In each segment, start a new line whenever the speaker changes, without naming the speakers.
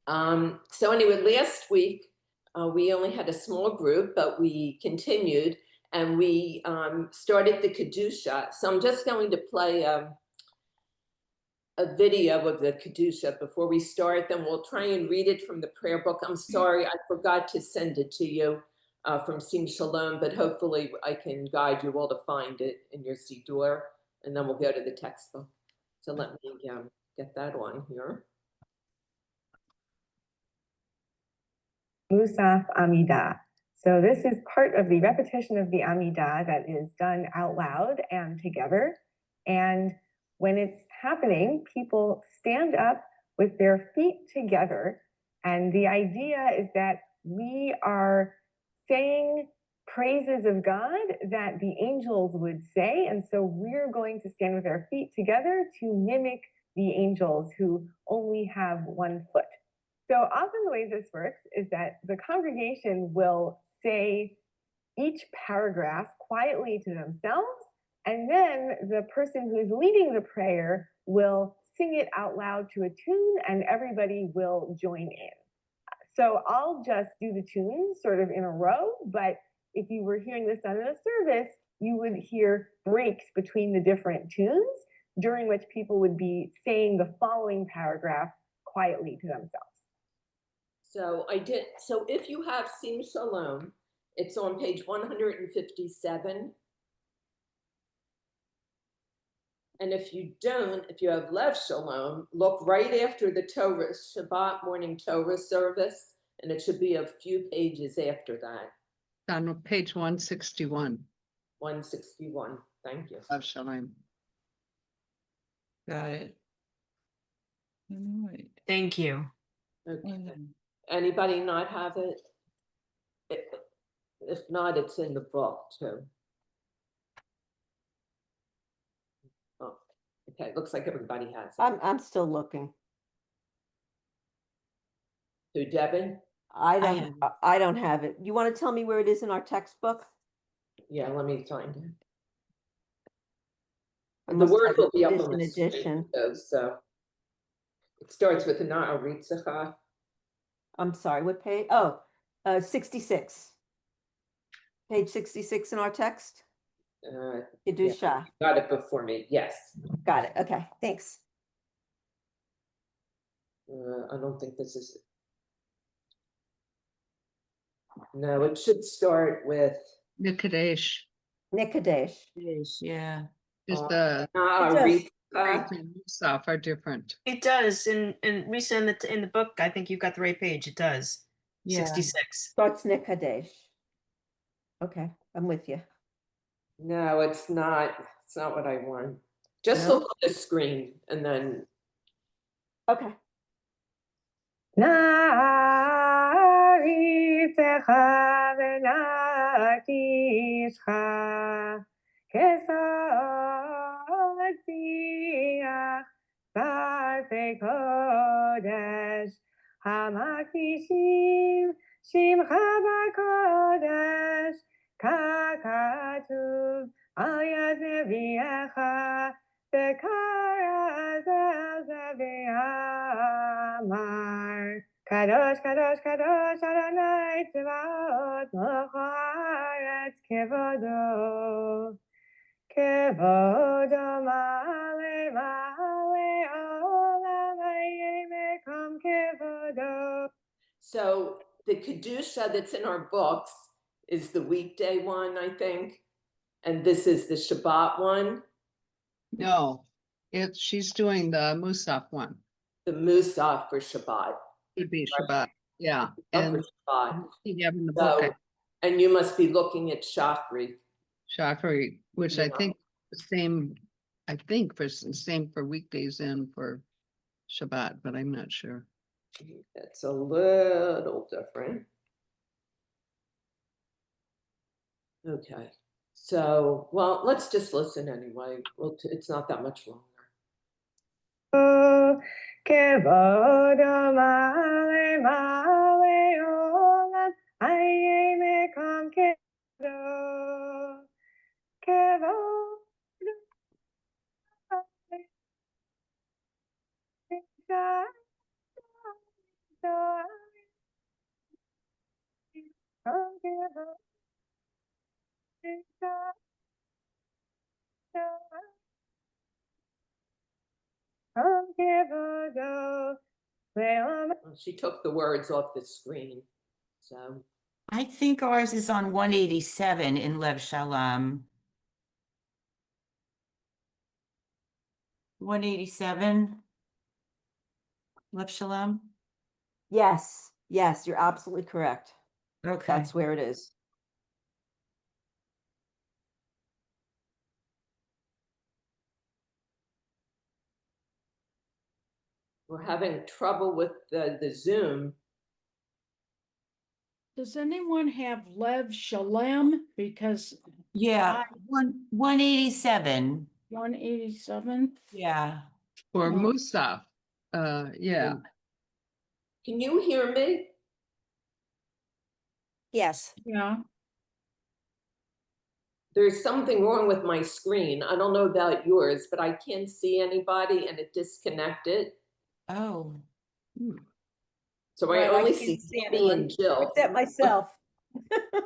So anyway, last week we only had a small group, but we continued and we started the Kedusha. So I'm just going to play a video of the Kedusha before we start. Then we'll try and read it from the prayer book. I'm sorry, I forgot to send it to you from Sim Shalom, but hopefully I can guide you all to find it in your Siddur, and then we'll go to the textbook. So let me get that on here.
Musaf Amidah. So this is part of the repetition of the Amidah that is done out loud and together. And when it's happening, people stand up with their feet together. And the idea is that we are saying praises of God that the angels would say. And so we're going to stand with our feet together to mimic the angels who only have one foot. So often the way this works is that the congregation will say each paragraph quietly to themselves, and then the person who's leading the prayer will sing it out loud to a tune, and everybody will join in. So I'll just do the tunes sort of in a row, but if you were hearing this done in a service, you would hear breaks between the different tunes, during which people would be saying the following paragraph quietly to themselves.
So so if you have Sim Shalom, it's on page 157. And if you don't, if you have Lev Shalom, look right after the Torah, Shabbat morning Torah service, and it should be a few pages after that.
On page 161.
161, thank you.
Lev Shalom.
Got it.
All right.
Thank you.
Okay. Anybody not have it? If not, it's in the book too. Oh, okay. Looks like everybody has it.
I'm still looking.
Who, Debbie?
I don't have it. You want to tell me where it is in our textbook?
Yeah, let me find it.
I
And the
must
word
have
will be up
this
on
in
the screen,
addition.
so it starts with Na'aritzacha.
I'm sorry, what page? Oh, 66. Page 66 in our text. Kedusha.
Yeah, got it before me. Yes.
Got it. Okay, thanks.
I don't think this is. No, it should start with
Nikadesh
Nikadesh.
Yeah.
is the
Na'aritzacha.
stuff are different.
It does. And Risa, in the book, I think you've got the right page. It does.
Yeah.
66.
Starts Nikadesh. Okay, I'm with you.
No, it's not. It's not what I want. Just look at the screen and then.
Okay.
Na'aritzecha v'nakishcha kesod tziach sarfei kodesh hamakdishim shimcha b'kodesh ka'katuv al yad nevi'echa v'kara v'amar Kadosh, Kadosh, Kadosh, Adonai Tzvaot, Melech haaretz kevodo, kevodo male male olam hayeh mekom kevodo.
So the Kedusha that's in our books is the weekday one, I think. And this is the Shabbat one.
No, she's doing the Musaf one.
The Musaf for Shabbat.
Would be Shabbat. Yeah.
And for Shabbat.
You have in the book.
And you must be looking at Shachri.
Shachri, which I think the same, for the same for weekdays and for Shabbat, but I'm not sure.
It's a little different. Okay. So, well, let's just listen anyway. Well, it's not that much longer. Kevodo male male olam hayeh mekom kevodo. Kevodo
give us
Well, she took the words off the screen. So
I think ours is on 187 in Lev Shalom. 187. Lev Shalom.
Yes, yes, you're absolutely correct.
Okay.
That's where it is.
we're having trouble with the Zoom.
Does anyone have Lev Shalem? Because
Yeah, 187.
187.
Yeah.
Or
No.
Musaf. Yeah.
Can you hear me?
Yes.
Yeah.
There's something wrong with my screen. I don't know about yours, but I can't see anybody and it disconnected.
Oh.
So
Right,
I only
can't
see Debbie
anyone
and Jill.
except myself.
I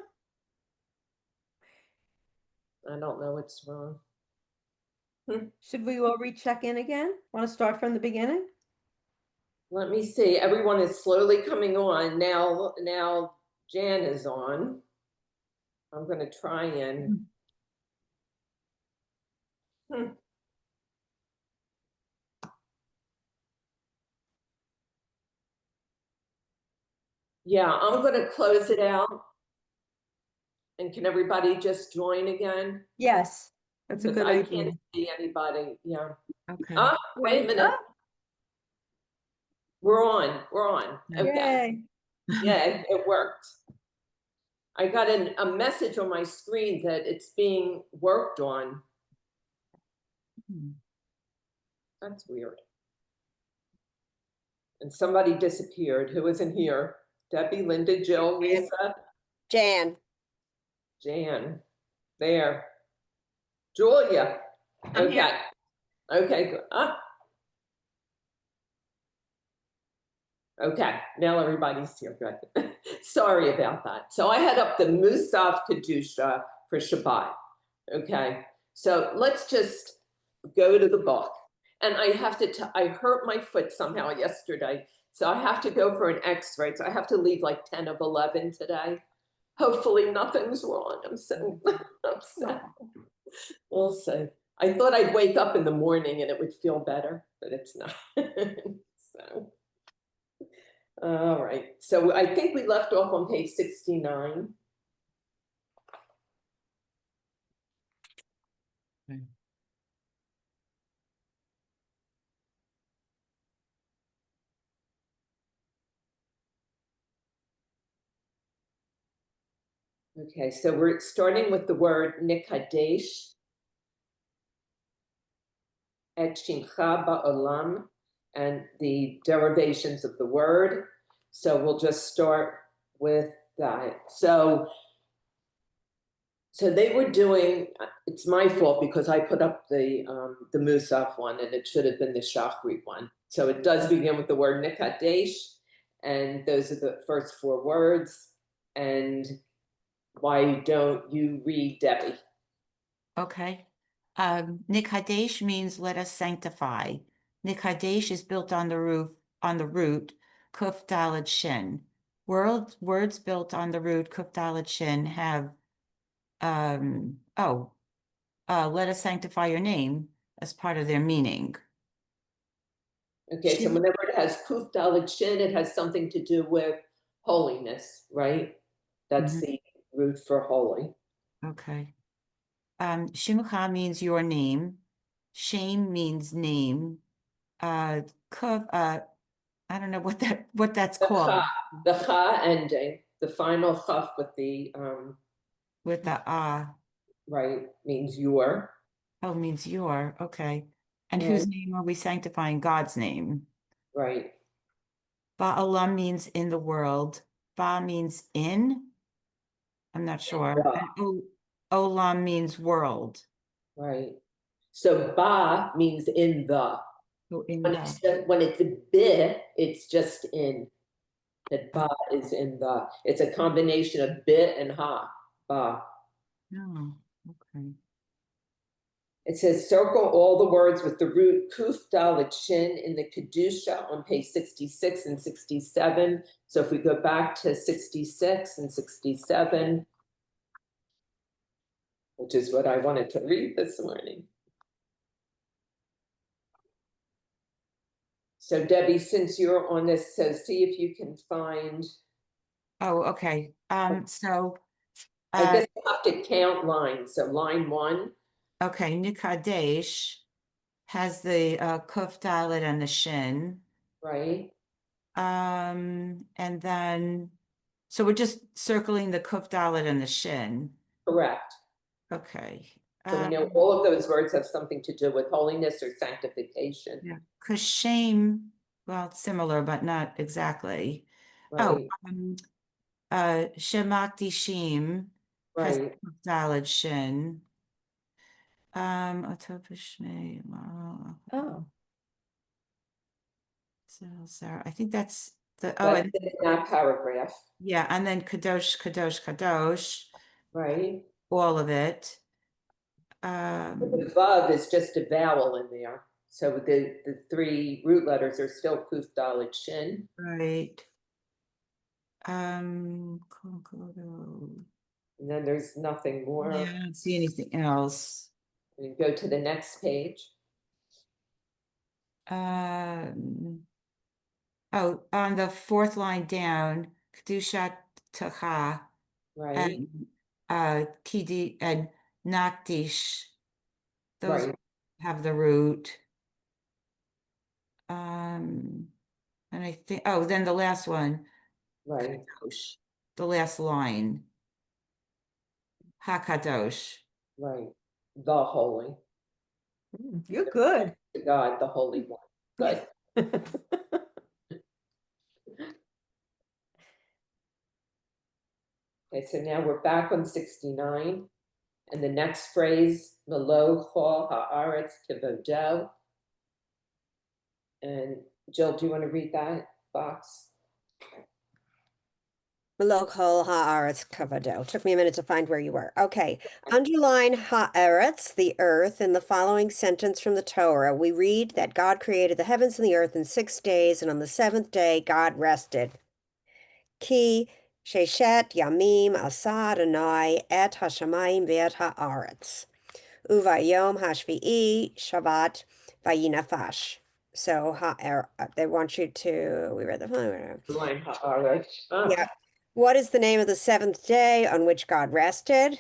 don't know what's wrong.
Should we all recheck in again? Want to start from the beginning?
Let me see. Everyone is slowly coming on. Now Jan is on. I'm going to try and. Yeah, I'm going to close it out. And can everybody just join again?
Yes, that's a
Because
good
I
idea.
can't see anybody. Yeah.
Okay.
Ah, wait a minute.
Ah,
We're on. We're on. Okay.
yay.
Yeah, it worked. I got a message on my screen that it's being worked on. That's weird. And somebody disappeared. Who isn't here? Debbie, Linda, Jill, Lisa,
Jan.
Jan. There. Julia.
I'm here.
Okay. Okay, good. Ah. Okay, now everybody's here. Good. Sorry about that. So I had up the Musaf Kedusha for Shabbat. Okay, so let's just go to the book. And I have to, I hurt my foot somehow yesterday. So I have to go for an x-ray. So I have to leave like 10 of 11 today. Hopefully nothing's wrong. I'm so upset. We'll see. I thought I'd wake up in the morning and it would feel better, but it's not. So, all right. So I think we left off on page 69. Okay, so we're starting with the word nikadesh, et shimcha ba'olam, and the derivations of the word. So we'll just start with that. So they were doing, it's my fault because I put up the Musaf one and it should have been the Shachri one. So it does begin with the word nikadesh, and those are the first 4 words. And why don't you read, Debbie?
Okay. Nikadesh means let us sanctify. Nikadesh is built on the root Kuf Daled Shin. Words built on the root Kuf Daled Shin have let us sanctify your name as part of their meaning.
Okay, so whenever it has Kuf Dalet Shin, it has something to do with holiness, right? That's the root for holy.
Okay. Shimcha means your name. Shem means name. Kuf, I don't know what that's called.
The cha ending, the final chaf with the
With the
right, means your.
Oh, means your, okay. And
Yeah.
whose name are we sanctifying? God's name.
Right.
Ba'olam means in the world. Ba means in. I'm not sure. And olam means world.
Right. So ba means in the.
Oh, in
When
the.
it's bi, it's just in. That ba is in the, it's a combination of bit and ha, ba.
Oh, okay.
It says circle all the words with the root kuf dalet shin in the Kedusha on page 66 and 67. So if we go back to 66 and 67, which is what I wanted to read this morning. So Debbie, since you're on this, so see if you can find,
Oh, okay. So,
I guess you have to count lines. So line 1,
okay, Nikadesh has the Kuf Dalet and the Shin.
right?
And then, so we're just circling the Kuf Dalet and the Shin.
Correct.
Okay.
So we know all of those words have something to do with holiness or sanctification.
Yeah, Kashem, well, it's similar, but not exactly.
Right,
Shemak Dishim has
right.
Kuf Dalet Shin. Otopishme,
Oh,
so Sarah, I think that's the,
That's
and
in that paragraph,
yeah, and then Kadosh, Kadosh, Kadosh,
right?
all of it.
The vav is just a vowel in there. So the 3 root letters are still kuf dalet shin.
Right. Concordo.
And then there's nothing more.
Yeah, I don't see anything else.
We can go to the next page.
Oh, on the 4th line down, Kedushat Tacha
Right,
and Kidi and Nakdish, those
right,
have the root. And I think, oh, then the last one,
right,
Kadosh, the last line, Hakadosh.
right. The holy,
you're good.
the God, the Holy One. Good. Okay, so now we're back on 69. And the next phrase, Melo Chol Haaretz Kivodo. And Jill, do you want to read that box?
Malokol haaretz kavado. Took me a minute to find where you were. Okay. Underline haaretz, the earth, in the following sentence from the Torah. We read that God created the heavens and the earth in 6 days, and on the 7th day God rested. Ki sheshet yamim asa Adonai et hashamayim ve'et haaretz. Uvayom hashvi'i Shabbat vayinafash. So they want you to, we read the
Line Haaretz. Oh,
yeah. What is the name of the 7th day on which God rested?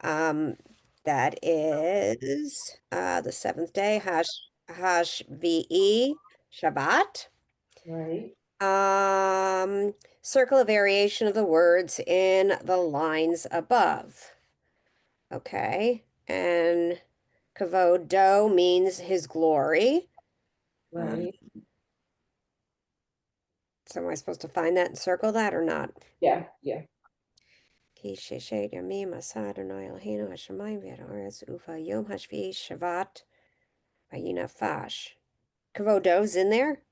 That is the 7th day, Hashvi'i, Shabbat.
right,
Circle a variation of the words in the lines above. Okay, and kavodo means his glory.
right.
So am I supposed to find that and circle that or not?
Yeah, yeah.
Ki sheshet yamim asa Adonai Eloheinu hashamayim ve'et haaretz ufa yom hashvi'i Shabbat vayinafash. Kavodo's in there?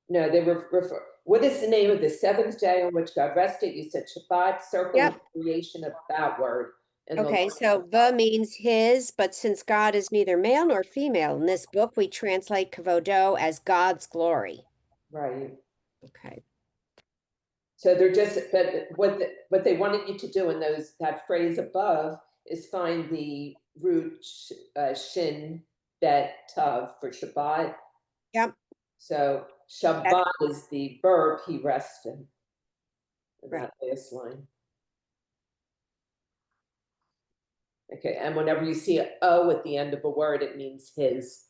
No, they refer. What is the name of the 7th day on which God rested? You said Shabbat, circle
Yep.
the creation of that word. in the
Okay,
line
so the means his, but since God is neither male nor female in this book, we translate kavodo as God's glory.
Right.
Okay.
So they're just, but what they wanted you to do in that phrase above is find the root shin bet tav for Shabbat.
Yep.
So Shabbat is the verb he rested. In
Right.
that last line. Okay, and whenever you see an O at the end of a word, it means his.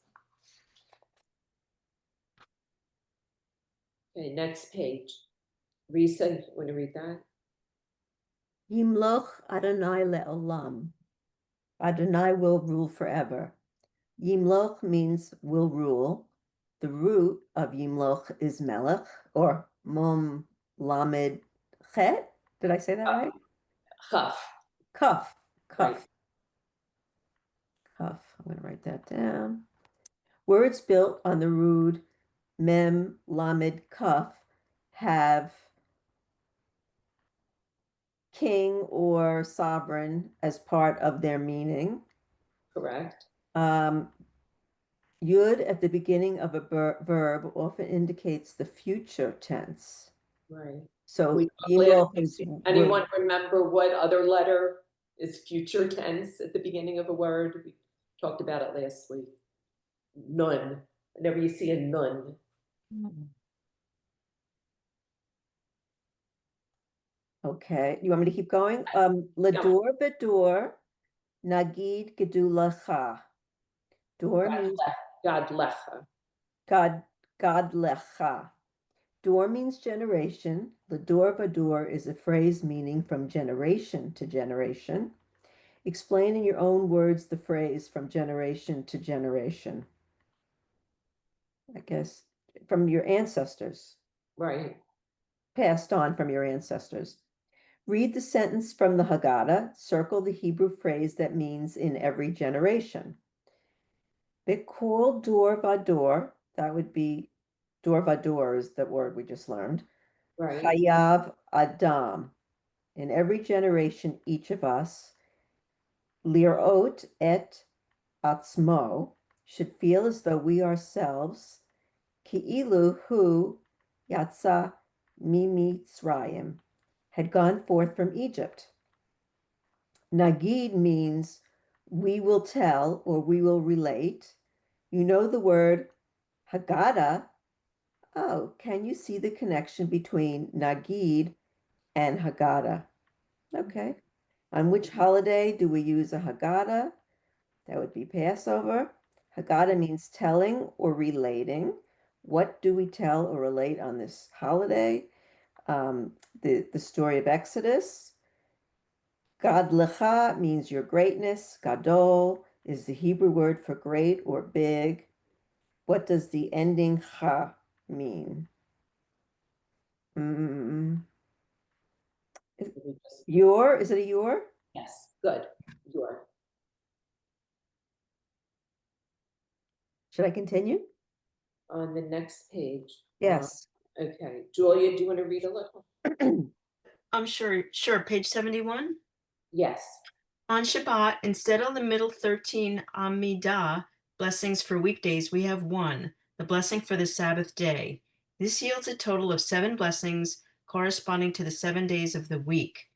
Okay, next page. Risa, want to read that?
Yimloch Adonai le'olam. Adonai will rule forever. Yimloch means will rule. The root of Yimloch is melech or mom lamed chet. Did I say that right?
Chaf.
Kuf.
Right.
Kuf. Kuf. I'm going to write that down. Words built on the root mem lamed kuf have king or sovereign as part of their meaning.
Correct.
Yud at the beginning of a verb often indicates the future tense.
Right.
So
Anyone
will,
remember what other letter is future tense at the beginning of a word? We talked about it last week. None. Whenever you see a none.
okay, you want me to keep going? Lador bedor, nagid gedulacha. Dor means
God lecha.
God lecha. Dor means generation. Lador vador is a phrase meaning from generation to generation. Explain in your own words the phrase from generation to generation. I guess from your ancestors.
Right.
Passed on from your ancestors. Read the sentence from the Haggadah. Circle the Hebrew phrase that means in every generation. Bikol dor vador, that would be dor vador is the word we just learned.
Right.
Chayav Adam. In every generation, each of us, lirot et atzmo, should feel as though we ourselves, ki'ilu hu yatsa mimitzrayim, had gone forth from Egypt. Nagid means we will tell or we will relate. You know the word Haggadah. Oh, can you see the connection between Nagid and Haggadah? Okay. On which holiday do we use a Haggadah? That would be Passover. Haggadah means telling or relating. What do we tell or relate on this holiday? The story of Exodus. God lecha means your greatness. Gadol is the Hebrew word for great or big. What does the ending cha mean? Your, is it a your?
Yes, good. Your.
Should I continue?
On the next page.
Yes.
Okay. Julia, do you want to read a little?
I'm sure. Page 71.
Yes.
On Shabbat, instead of the middle 13 Amidah blessings for weekdays, we have one, the blessing for the Sabbath day. This yields a total of 7 blessings corresponding to the 7 days of the week.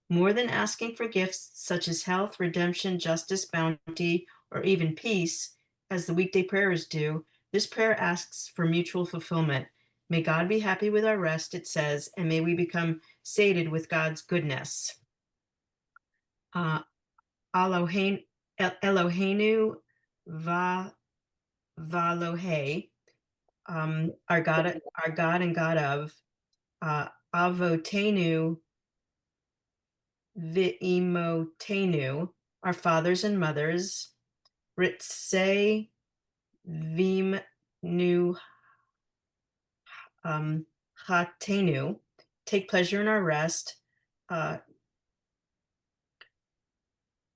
More than asking for gifts such as health, redemption, justice, bounty, or even peace, as the weekday prayers do, this prayer asks for mutual fulfillment. May God be happy with our rest, it says, and may we become sated with God's goodness. Eloheinu Valohe, our God and God of, Avotenu V'imotenu, our fathers and mothers, Ritzei Vimnu Hatenu, take pleasure in our rest,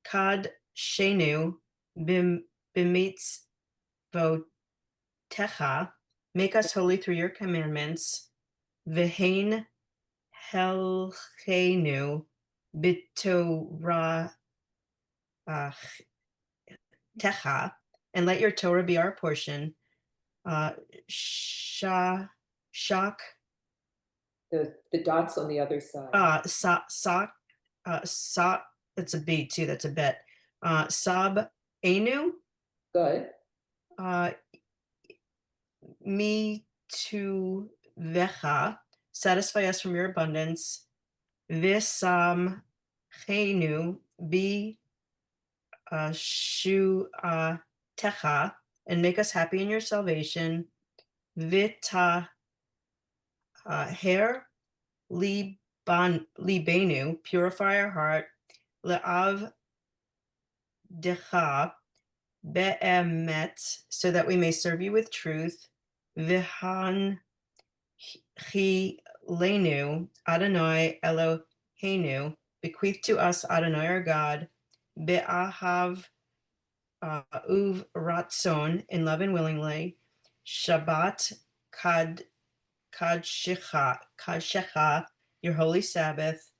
Kad Shenu Bimitz Votecha, make us holy through your commandments, Vehain Helchenu Bitorah Techa, and let your Torah be our portion. Shak.
The dots on the other side.
Sock. That's a B too. That's a bet. Sab Enu.
Good.
Me to Vecha. Satisfy us from your abundance. Visam Chenu Bi Shu Techa, and make us happy in your salvation. Vita Her Libenu, purify our heart. Le'av Decha Be'emet, so that we may serve you with truth. Vihan Chilenu Adonai Eloheinu, bequeath to us Adonai our God. Be'ahav Uv Ratzon, in love and willingly. Shabbat Kadshecha, your holy Sabbath,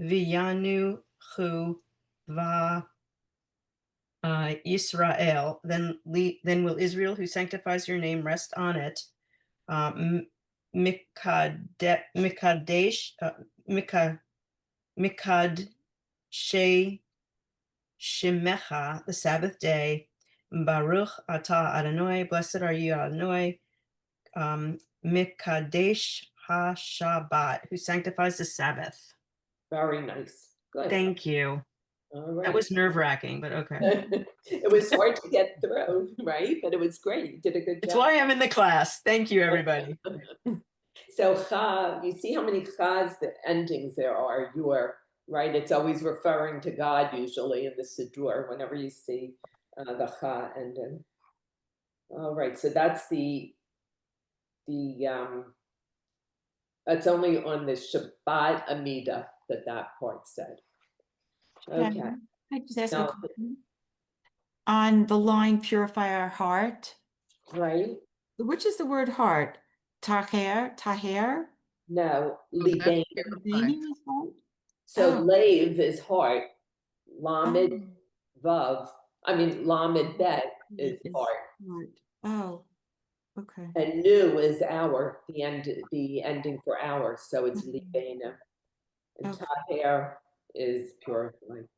V'yanu hu va Israel, then will Israel, who sanctifies your name, rest on it. Mikadesh, Mikad Shemecha, the Sabbath day. Baruch atah Adonai, blessed are you, Adonai. Mikadesh ha-Shabbat, who sanctifies the Sabbath.
Very nice. Good.
Thank you.
All right.
That was nerve-wracking, but okay.
It was hard to get through, right? But it was great. You did a good
That's
job.
why I'm in the class. Thank you, everybody.
So cha, you see how many chas, the endings there are. You are right. It's always referring to God usually in the Siddur whenever you see the cha ending. All right. So that's the it's only on the Shabbat Amida that part said. Okay.
Can I just ask a
Now,
question? On the line, purify our heart,
right?
which is the word heart? Taher?
No,
Oh, that's
libain.
purified.
Meaning is heart?
So
Oh.
lave is heart. Lamed
Oh.
vav. I mean lamed bet is
Is
heart.
heart. Oh, okay.
And nu is hour, the ending for hour. So it's libaina. And
Okay.
taher is purified.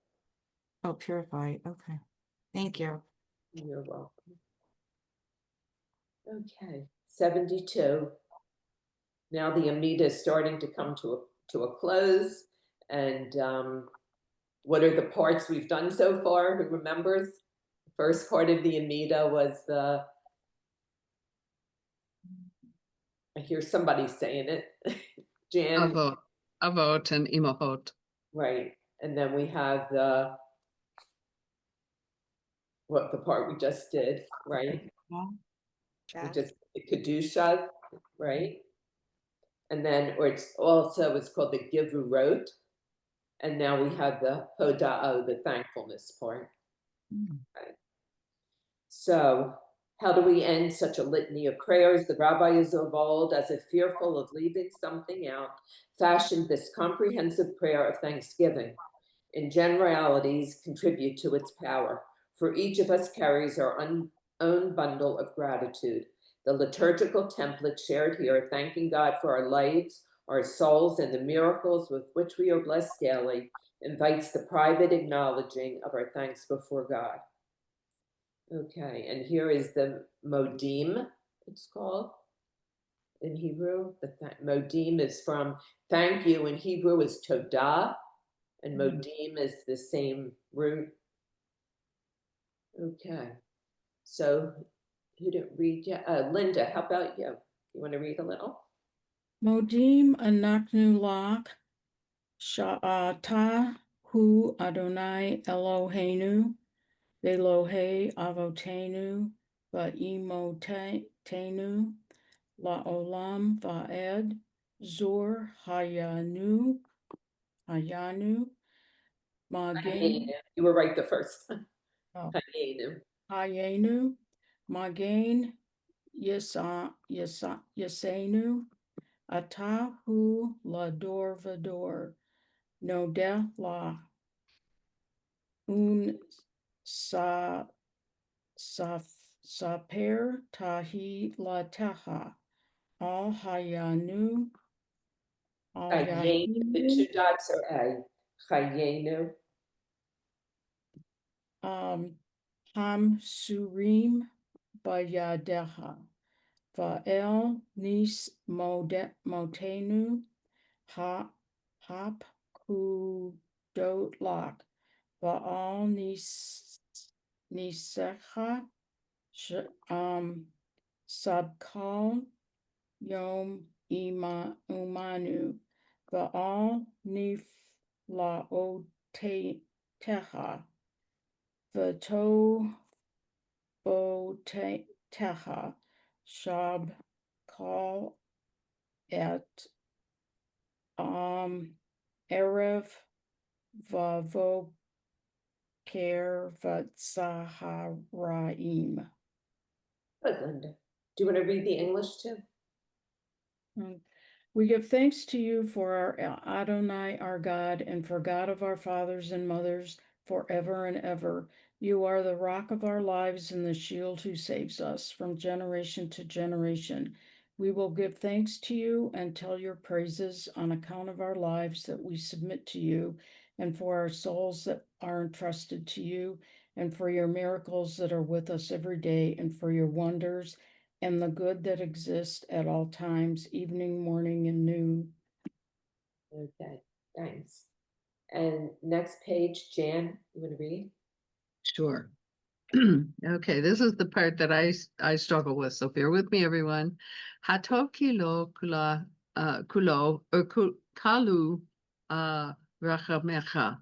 Oh, purify. Okay. Thank you.
You're welcome. Okay, 72. Now the Amida is starting to come to a close. And what are the parts we've done so far? Who remembers? The first part of the Amida was I hear somebody saying it. Jan.
Avot and Imahot.
Right. And then we have the part we just did, right? We just the Kedusha, right? And then, or it's called the Givurot. And now we have the Hoda'o, the thankfulness part. Right. So, how do we end such a litany of prayers? The rabbis of old, as if fearful of leaving something out, fashioned this comprehensive prayer of thanksgiving. In generalities, contribute to its power. For each of us carries our own bundle of gratitude. The liturgical template shared here, thanking God for our lives, our souls, and the miracles with which we are blessed daily, invites the private acknowledging of our thanks before God. Okay, and here is the Modim, it's called in Hebrew. The Modim is from thank you in Hebrew is Todah, and Modim is the same root. Okay, so who didn't read yet? Linda, how about you? You want to read a little?
Modim anaknu lak sha'ata hu Adonai Eloheinu velohe avotenu va'imotenu la'olam va'ed zur hayanu Magen.
You were right the first time.
Oh.
Hayenu.
Hayenu, Magen, Yasenu, Atahu, Lador Vador, Nodeh La, Un Saper Tahi La Taha, Al Hayanu, Al
Hayenu. The
Yahinu,
two dots are A. Hayenu.
Ham Surim Bayadeha. Va'el nis motenu hap kudotlak. Va'al nisecha sabkal yom umanu. Va'al nif laoteha. V'to boteha. Shab call at Erev Vavo Ker Vatsaharaim.
Good, Linda. Do you want to read the English too?
We give thanks to you for our Adonai, our God, and for God of our fathers and mothers forever and ever. You are the rock of our lives and the shield who saves us from generation to generation. We will give thanks to you and tell your praises on account of our lives that we submit to you, and for our souls that are entrusted to you, and for your miracles that are with us every day, and for your wonders and the good that exists at all times, evening, morning, and noon.
Okay, thanks. And next page, Jan, you want to read?
Sure. Okay, this is the part that I struggle with, so bear with me, everyone. Hato kilo kula kulo or kalu rachamecha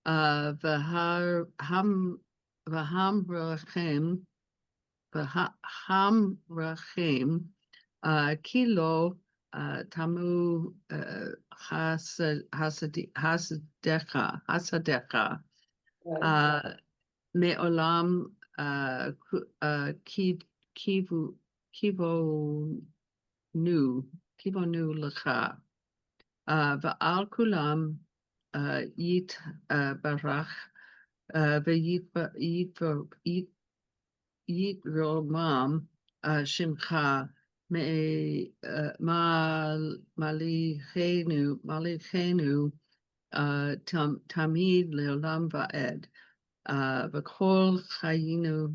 v'ham rachem v'ham rachem kilo tamu hasadecha me'olam kivonu lecha va'al kulam yit barach yit romam shimcha me malichenu tamid leolam va'ed v'kol chayinu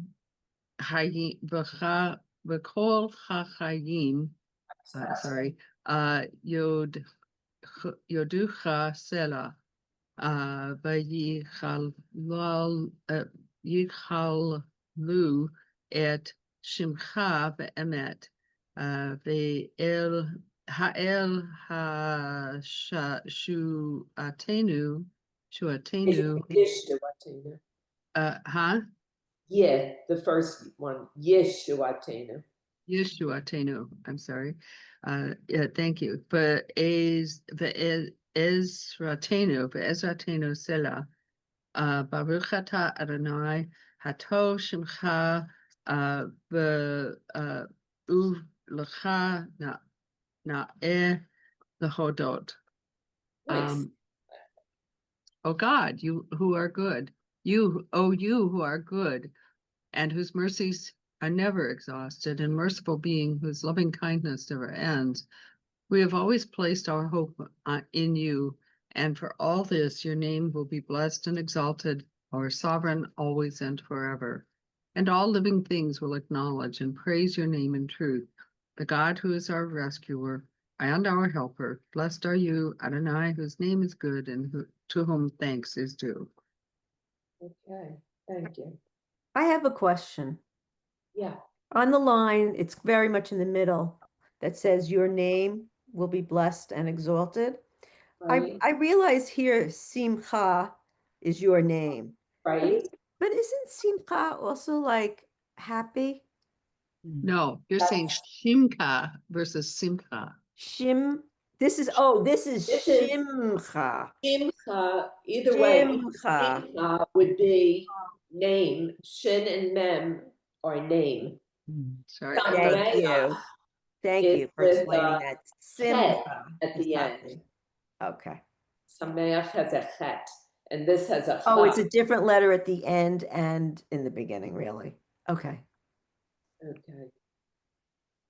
v'kol chachayim sorry yoducha sela yichallu et shimcha be'emet ve'el ha'el shu'atenu
Yeshuatenu. Yeah, the first one, Yeshuatenu.
Yeshuatenu, I'm sorry. Yeah, thank you. But Ezratenu Sela. Baruch atah Adonai Hato Shemcha Lecha Na'eh Lehodot.
Nice.
Oh God, you who are good. You who are good, and whose mercies are never exhausted, and merciful being whose loving kindness never ends. We have always placed our hope in you, and for all this your name will be blessed and exalted, our sovereign, always and forever. And all living things will acknowledge and praise your name in truth, the God who is our rescuer and our helper. Blessed are you, Adonai, whose name is good and to whom thanks is due.
Okay, thank you.
I have a question.
Yeah.
On the line, it's very much in the middle that says your name will be blessed and exalted.
Right.
I realize here Simcha is your name.
Right.
But isn't Simcha also like happy?
No, you're saying Shimcha versus Simcha.
This is Shimcha.
Shimcha, either way,
Shimcha.
Shimcha would be name. Shin and Mem are name.
Sorry.
Thank you. Thank
is
you for
with
explaining that.
Chet
Simcha
at
is
the
not-
end.
Okay.
Sameach has a chet, and this has a
Oh, it's
cha.
a different letter at the end and in the beginning, really. Okay.
Okay.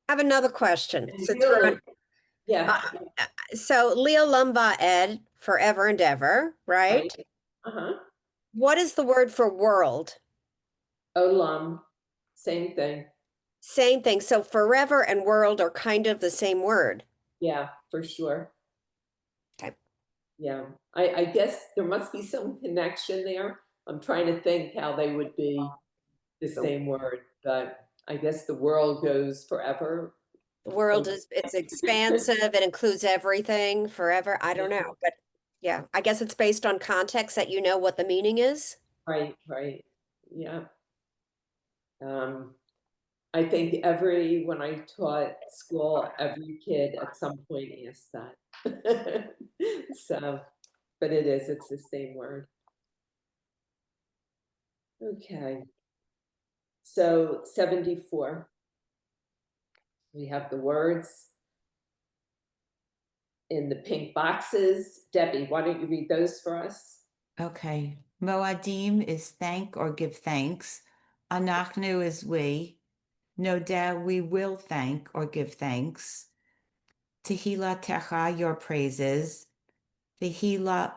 I have another question.
And
Since
really,
we're on,
yeah.
so Leo Lumba Ed, forever and ever, right?
Uh-huh.
What is the word for world?
Olam, same thing.
Same thing. So forever and world are kind of the same word.
Yeah, for sure.
Okay.
Yeah, I guess there must be some connection there. I'm trying to think how they would be the same word, but I guess the world goes forever.
The world it's expansive. It includes everything forever. I don't know, but yeah, I guess it's based on context that you know what the meaning is.
Right, right. Yeah. I think when I taught school, every kid at some point asked that. So, but it's the same word. Okay. So 74. We have the words. in the pink boxes. Debbie, why don't you read those for us?
Okay. Moadim is thank or give thanks. Anachnu is we. Nodeh, we will thank or give thanks. Tehillah techa, your praises. Vihila,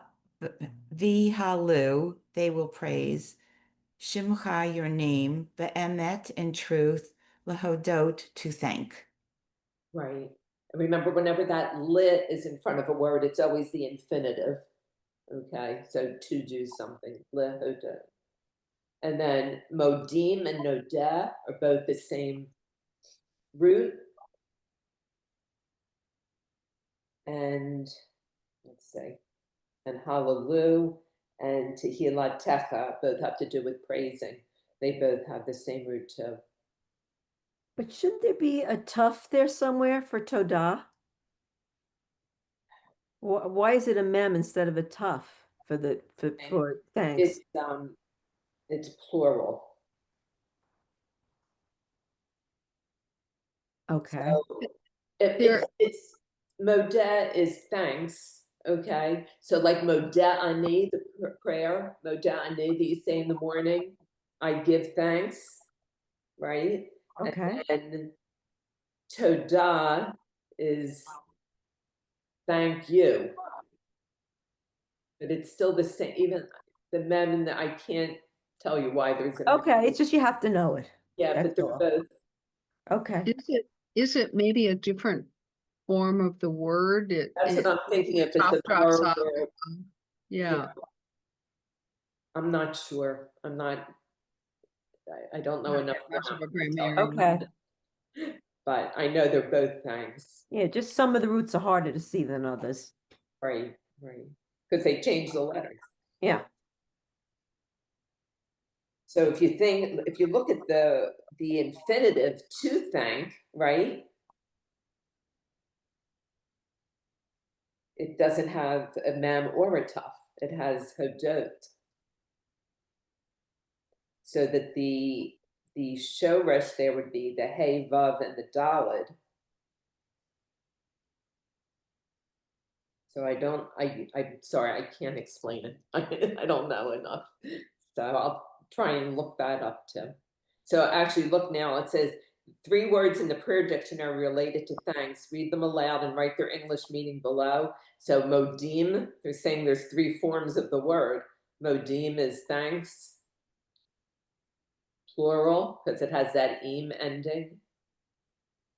vihalu, they will praise. Shimcha, your name. Be'emet, in truth. Lahodot, to thank.
Right. And remember, whenever that lit is in front of a word, it's always the infinitive. Okay, so to do something. Lehoda. And then modim and nodeh are both the same root. And let's see, and hallelu and tehillah techa both have to do with praising. They both have the same root too.
But shouldn't there be a tough there somewhere for todah? Why is it a mem instead of a tough for thanks?
It's plural.
Okay.
So it's modeh is thanks. Okay, so like modeh ani, the prayer, modeh ani that you say in the morning, I give thanks, right?
Okay.
And todah is thank you, but it's still the same. Even the mem, I can't tell you why there's a mem.
Okay, it's just you have to know it.
Yeah,
That's
but they're
all.
both.
Okay.
Is it maybe a different form of the word?
That's what I'm thinking. If it's
top
a
drops
verb
off.
or
Yeah.
I'm not sure. I'm not. I don't know
Not
enough.
much of a
to tell.
grammarian.
Okay.
But I know they're both thanks.
Yeah, just some of the roots are harder to see than others.
Right, because they change the letters.
Yeah.
So if you look at the infinitive to thank, right? It doesn't have a mem or a tuf. It has hodot. So that the shoresh there would be the hey, vav, and the dalid. So I'm sorry, I can't explain it. I don't know enough. So I'll try and look that up too. So actually look now, it says 3 words in the prayer dictionary related to thanks. Read them aloud and write their English meaning below. So modim, they're saying there's 3 forms of the word. Modim is thanks, plural, because it has that im ending.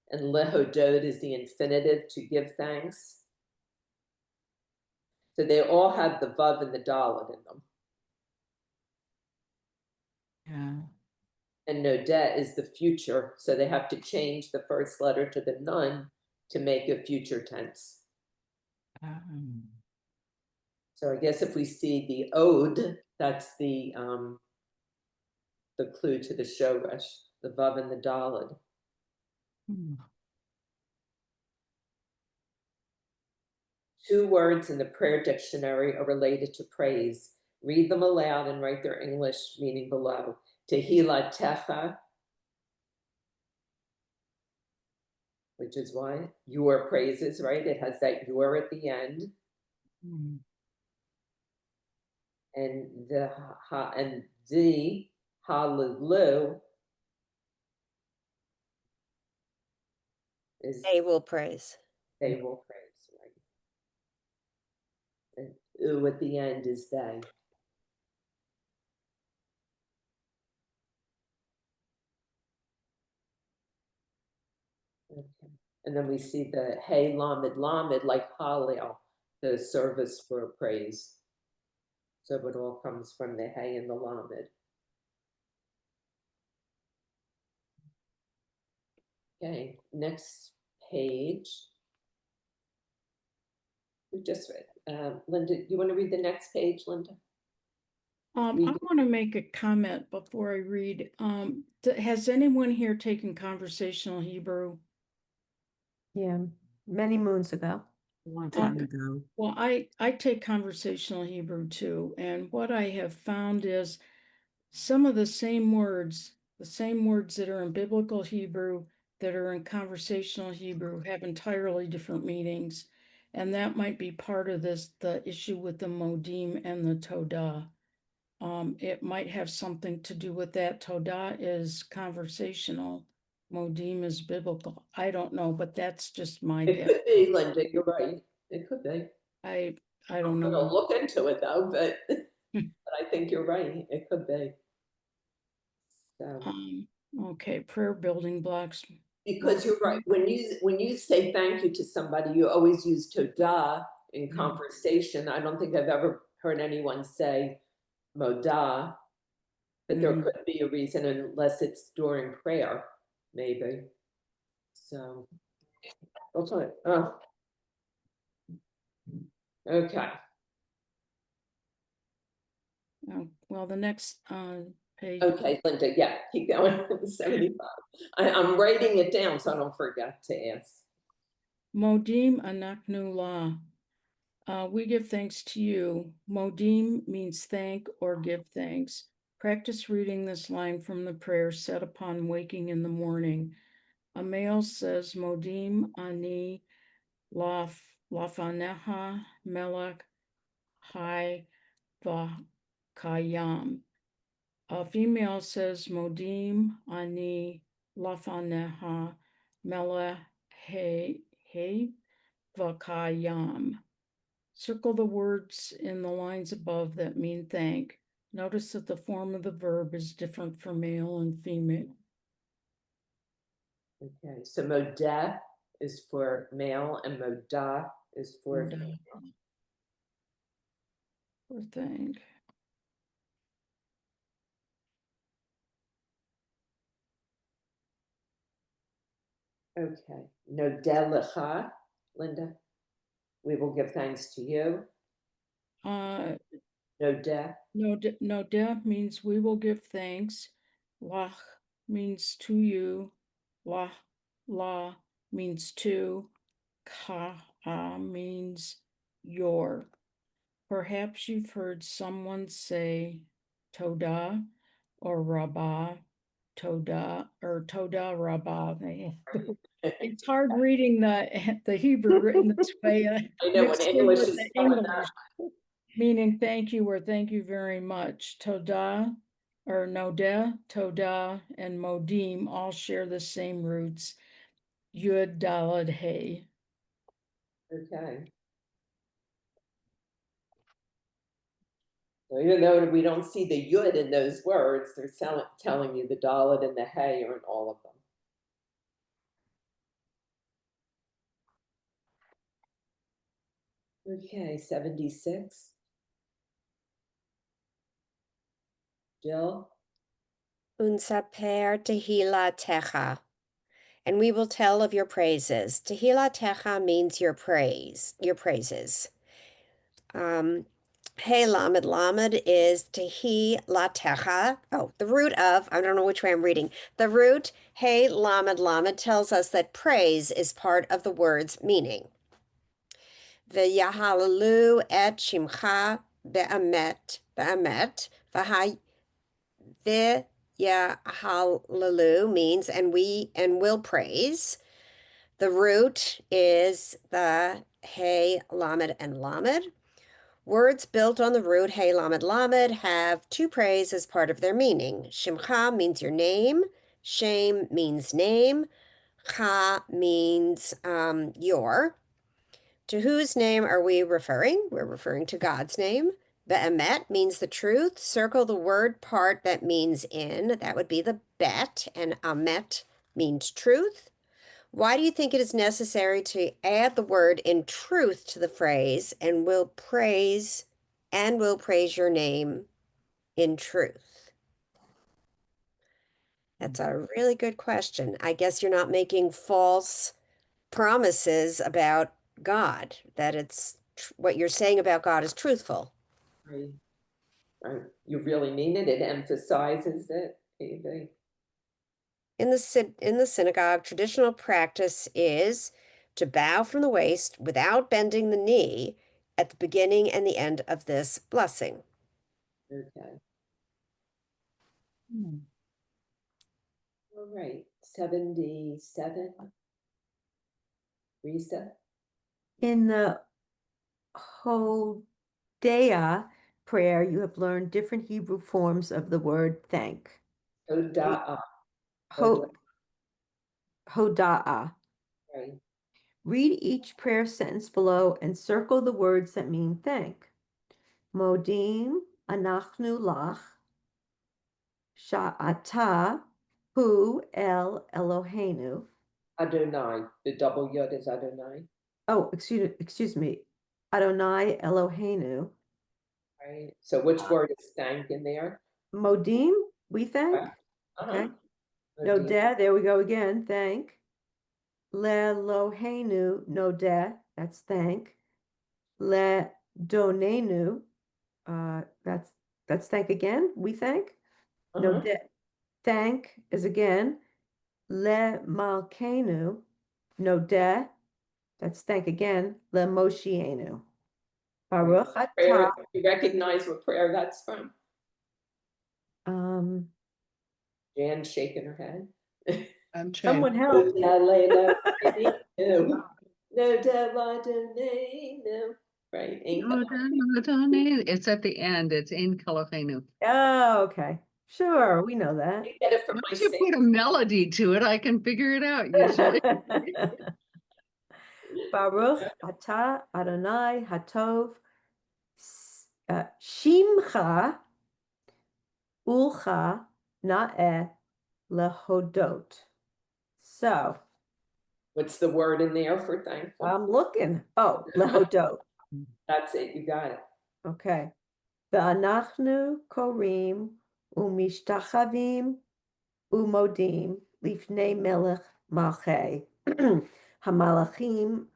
And lehodod is the infinitive, to give thanks. So they all have the vav and the dalid in them.
Yeah.
And nodeh is the future, so they have to change the first letter to the nun to make a future tense. So I guess if we see the ode, that's the clue to the shoresh, the vav and the dalid. Two words in the prayer dictionary are related to praise. Read them aloud and write their English meaning below. Tehillah techa, which is what? Your praises, right? It has that your at the end. And the hallelu is
They will praise.
they will praise, right? And ooh at the end is they. Okay. And then we see the hey lamed lamed like hallel, the service for praise. So it all comes from the hey and the lamed. Okay, next page. We just read. Linda, you want to read the next page, Linda?
I want to make a comment before I read. Has anyone here taken conversational Hebrew?
Yeah. Many moons ago.
A long time ago.
Well, I take conversational Hebrew too, and what I have found is some of the same words that are in biblical Hebrew that are in conversational Hebrew have entirely different meanings. And that might be part of this, the issue with the modim and the todah. It might have something to do with that. Todah is conversational. Modim is biblical. I don't know, but that's just my
It
guess.
could be, Linda, you're right. It could be.
I
I'm
don't
gonna
know.
look into it though, but I think you're right. It could be. So,
Okay, prayer building blocks.
because you're right. When you say thank you to somebody, you always use todah in
Mhm.
conversation. I don't think I've ever heard anyone say modah, but there
Mhm.
could be a reason unless it's during prayer, maybe. So, okay. Oh. Okay.
Well, the next page.
Okay, Linda, yeah, keep going. 75. I'm writing it down so I don't forget to ask.
Modim anaknu la. We give thanks to you. Modim means thank or give thanks. Practice reading this line from the prayer said upon waking in the morning. A male says, Modim ani lafaneha melech hai v'kayam. A female says, Modim ani lafaneha melech hai v'kayam. Circle the words in the lines above that mean thank. Notice that the form of the verb is different for male and female.
Okay, so modeh is for male and modah is for
Modah. Or thank.
okay. Nodeh lecha, Linda. We will give thanks to you. Nodeh.
Nodeh means we will give thanks. Lach means to you. La means to. Ka means your. Perhaps you've heard someone say Todah or Rabbah, Todah or Todah Rabbah. It's hard reading the Hebrew written this way,
I know when
mixed in
English
with
is
the
coming
English, meaning thank you or thank you very much. Todah or Nodeh, Todah, and Modim all share the same roots. Yud, Dalad, Hey.
Okay. So even though we don't see the yud in those words, they're telling you the dalet and the hey are in all of them. Okay, 76. Jill?
Unsaper tehillah techa, and we will tell of your praises. Tehillah techa means your praise, your praises. Hey lamed lamed is tehi la techa. Oh, the root of, I don't know which way I'm reading. The root, hey lamed lamed, tells us that praise is part of the word's meaning. V'yahalalu et shimcha be'amet, v'yahalalu means and will praise. The root is the hey lamed and lamed. Words built on the root hey lamed lamed have to praise as part of their meaning. Shimcha means your name. Shem means name. Cha means your. To whose name are we referring? We're referring to God's name. Be'emet means the truth. Circle the word part that means in. That would be the bet. And amet means truth. Why do you think it is necessary to add the word in truth to the phrase and will praise your name in truth? That's a really good question. I guess you're not making false promises about God, that what you're saying about God is truthful.
Right. You really mean it? It emphasizes it, maybe.
In the synagogue, traditional practice is to bow from the waist without bending the knee at the beginning and the end of this blessing.
Okay. All right, 77. Risa?
In the Hodea prayer, you have learned different Hebrew forms of the word thank.
Hoda'a.
Ho- Hoda'a.
Right.
Read each prayer sentence below and circle the words that mean thank. Modim anachnu lach sha'ata hu el Eloheinu.
Adonai. The double yod is Adonai.
Oh, excuse me. Adonai Eloheinu.
Right. So which word is thank in there?
Modim, we thank. Okay. Nodeh, there we go again. Thank. Lelohenu, nodeh, that's thank. Le donenu, that's thank again. We thank. Nodeh, thank is again. Le malkenu, nodeh, that's thank again. Le moshienu. Baruch atah.
You recognize what prayer that's from? Jan shaking her head.
I'm trying.
Someone help.
No, right.
It's at the end. It's in Kalachenu.
Oh, okay. Sure, we know that.
I get it from my
Once you put a melody to it, I can figure it out usually.
Baruch atah Adonai hatov shimcha ulcha na'eh lehodot. So
what's the word in there for thankful?
I'm looking. Oh, lehodot.
That's it. You got it.
Okay. Ve'anachnu korim umishtachavim umodim lifnei melech malchei hamalachim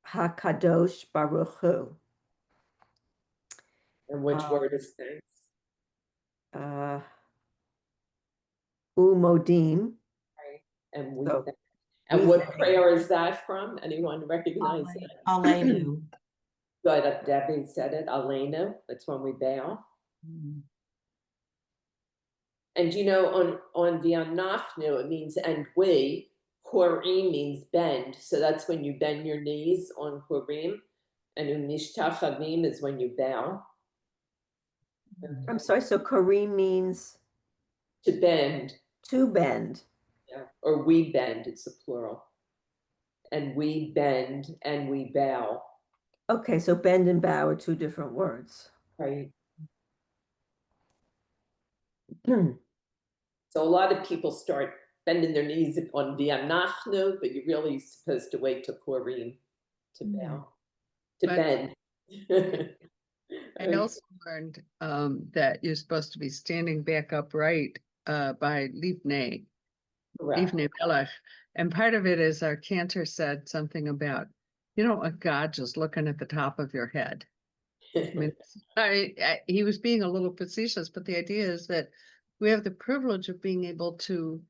hakadosh baruch hu.
And which word is thanks?
Umodim.
Right. And we
So,
thank. And what prayer is that from? Anyone recognize it?
Aleinu.
Good. Debbie said it. Aleinu. That's when we bow. And you know, on the anachnu, it means and we. Korim means bend. So that's when you bend your knees on Korim. And unishtachavim is when you bow.
I'm sorry, so Kareem means
to bend.
to bend.
Yeah. Or we bend, it's the plural. And we bend and we bow.
Okay, so bend and bow are two different words.
Right. So a lot of people start bending their knees on the anachnu, but you're really supposed to wait to Korim to bow, to bend.
I also learned that you're supposed to be standing back upright by Lifnei Melech. And part of it is our cantor said something about, you don't want God just looking at the top of your head. I mean, he was being a little facetious, but the idea is that we have the privilege of being able to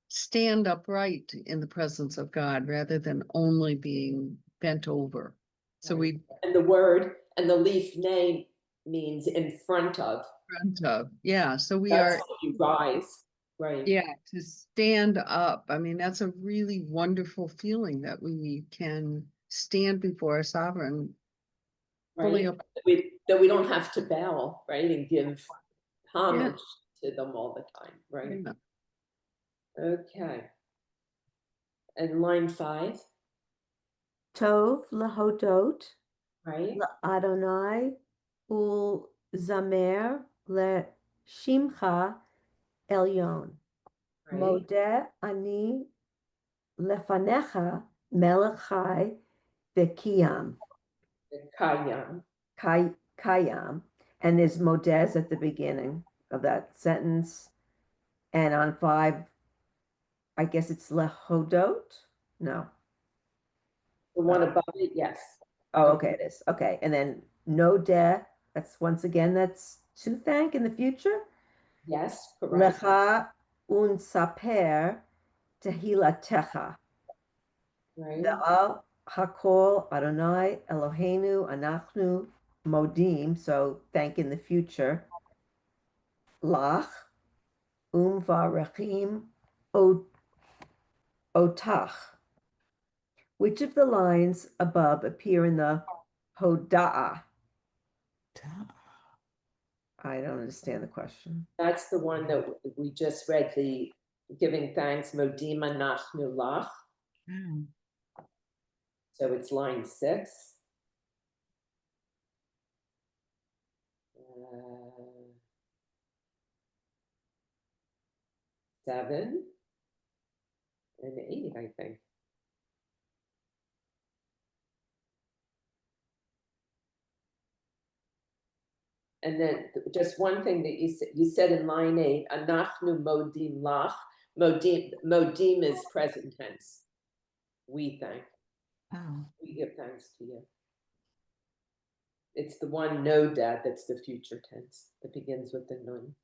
stand upright in the presence of God rather than only being bent over. So
and the word and the leaf name means in front of.
Yeah. So we
That's
are
how you rise. Right.
Yeah, to stand up. I mean, that's a really wonderful feeling that we can stand before our sovereign.
Right. That we don't have to bow, right, and give homage to them all the time, right? Yeah. Okay. And line 5.
Tov lehodot.
Right.
Adonai ul zamer le shimcha elyon.
Right.
Modeh ani lefanecha melech chai v'kiyam.
Kayam.
Kayam. And there's modez at the beginning of that sentence. And on 5, I guess it's lehodot? No.
The one above it, yes.
Oh, okay, it is. Okay. And then no de, that's once again, that's to thank in the future.
Yes, correct.
Lecha un saper tehilatecha.
Right.
Ve'al hakol Adonai Eloheinu anachnu modim. So thank in the future. Lach varechim otach. Which of the lines above appear in the Hoda'ah? I don't understand the question.
That's the one that we just read, the giving thanks, Modima Nachnu Lach.
Mm.
So it's line 6. 7 and 8, I think. And then just one thing that you said in line 8, Anachnu modim lach. Modim is present tense. We thank.
Oh.
We give thanks to you. It's the one no dad that's the future tense that begins with the nun.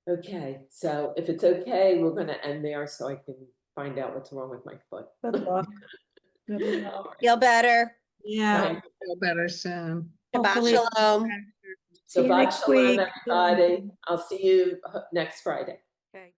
Okay, so if it's okay, we're going to end there so I can find out what's wrong with my foot.
Good luck.
Good luck.
All right.
Feel better.
Yeah.
Feel better soon.
Shabbat
Hopefully-
shalom.
See you
Shabbat
next
shalom,
week.
everybody. I'll see you next Friday.